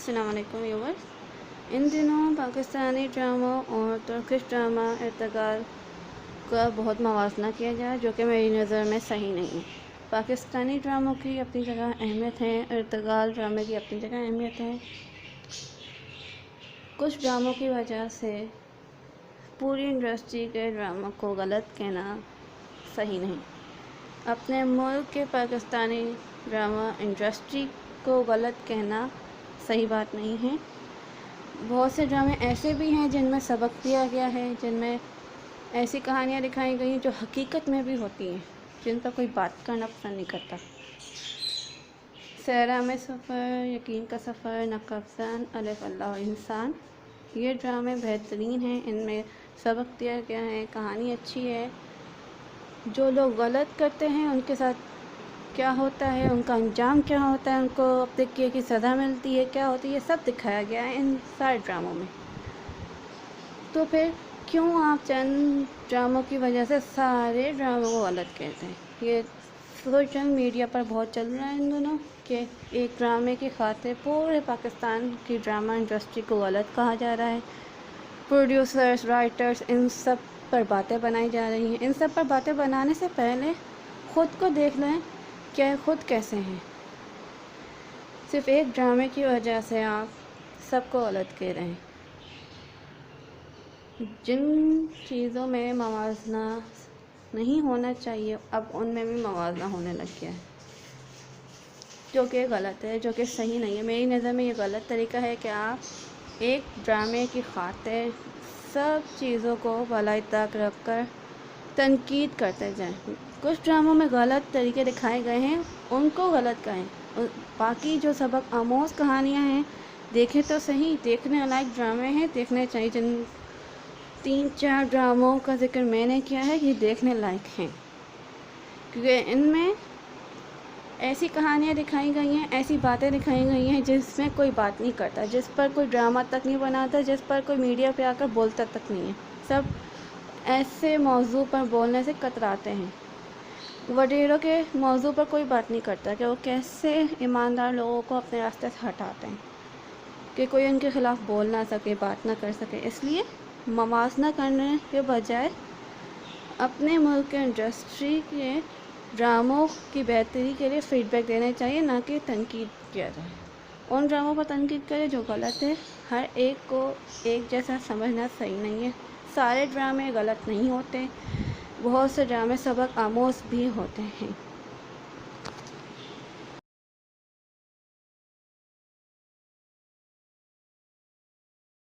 अस्सलाम वालेकुम व्यूअर्स। इन दिनों पाकिस्तानी ड्रामा और तुर्किश ड्रामा इर्तिकाल का बहुत मवाज़ना किया जाए, जो कि मेरी नज़र में सही नहीं है। पाकिस्तानी ड्रामों की अपनी जगह अहमियत है, इर्तिकाल ड्रामे की अपनी जगह अहमियत है। कुछ ड्रामों की वजह से पूरी इंडस्ट्री के ड्रामा को गलत कहना सही नहीं। अपने मुल्क के पाकिस्तानी ड्रामा इंडस्ट्री को गलत कहना सही बात नहीं है। बहुत से ड्रामे ऐसे भी हैं जिनमें सबक दिया गया है, जिनमें ऐसी कहानियाँ दिखाई गई जो हकीकत में भी होती हैं, जिन पर कोई बात करना पसंद नहीं करता। सहरा में सफ़र, यकीन का सफ़र, नक़्क़ाबज़ान, अलिफ अल्लाह इंसान, ये ड्रामे बेहतरीन हैं। इनमें सबक दिया गया है, कहानी अच्छी है। जो लोग गलत करते हैं उनके साथ क्या होता है, उनका अंजाम क्या होता है, उनको अपने किए की सज़ा मिलती है क्या होती है, ये सब दिखाया गया है इन सारे ड्रामों में। तो फिर क्यों आप चंद ड्रामों की वजह से सारे ड्रामों को गलत कहते हैं? ये सोशल मीडिया पर बहुत चल रहा है इन दोनों कि एक ड्रामे की खातिर पूरे पाकिस्तान की ड्रामा इंडस्ट्री को गलत कहा जा रहा है। प्रोड्यूसर्स, राइटर्स, इन सब पर बातें बनाई जा रही हैं। इन सब पर बातें बनाने से पहले ख़ुद को देख लें क्या खुद कैसे हैं। सिर्फ़ एक ड्रामे की वजह से आप सबको गलत कह रहे हैं। जिन चीज़ों में मवाज़ना नहीं होना चाहिए, अब उनमें भी मवाज़ना होने लग गया है, जो कि गलत है, जो कि सही नहीं है। मेरी नज़र में ये गलत तरीका है कि आप एक ड्रामे की खातिर सब चीज़ों को भलाई तक रख कर तनकीद करते जाएं। कुछ ड्रामों में गलत तरीके दिखाए गए हैं, उनको गलत कहें। बाकी जो सबक आमोज़ कहानियाँ हैं, देखें तो सही, देखने लायक ड्रामे हैं, देखने चाहिए। जिन 3-4 ड्रामों का जिक्र मैंने किया है, ये देखने लायक हैं, क्योंकि इनमें ऐसी कहानियाँ दिखाई गई हैं, ऐसी बातें दिखाई गई हैं जिसमें कोई बात नहीं करता, जिस पर कोई ड्रामा तक नहीं बनाता, जिस पर कोई मीडिया पे आकर बोलता तक नहीं है। सब ऐसे मौजू पर बोलने से कतराते हैं। वडेरों के मौजू पर कोई बात नहीं करता कि वो कैसे ईमानदार लोगों को अपने रास्ते से हटाते हैं, कि कोई उनके ख़िलाफ़ बोल ना सके, बात ना कर सके। इसलिए मवाज़ना करने के बजाय अपने मुल्क के इंडस्ट्री के ड्रामों की बेहतरी के लिए फ़ीडबैक देने चाहिए, ना कि तनकीद किया जाए। उन ड्रामों पर तनकीद करें जो गलत है। हर एक को एक जैसा समझना सही नहीं है। सारे ड्रामे गलत नहीं होते, बहुत से ड्रामे सबक आमोज़ भी होते हैं।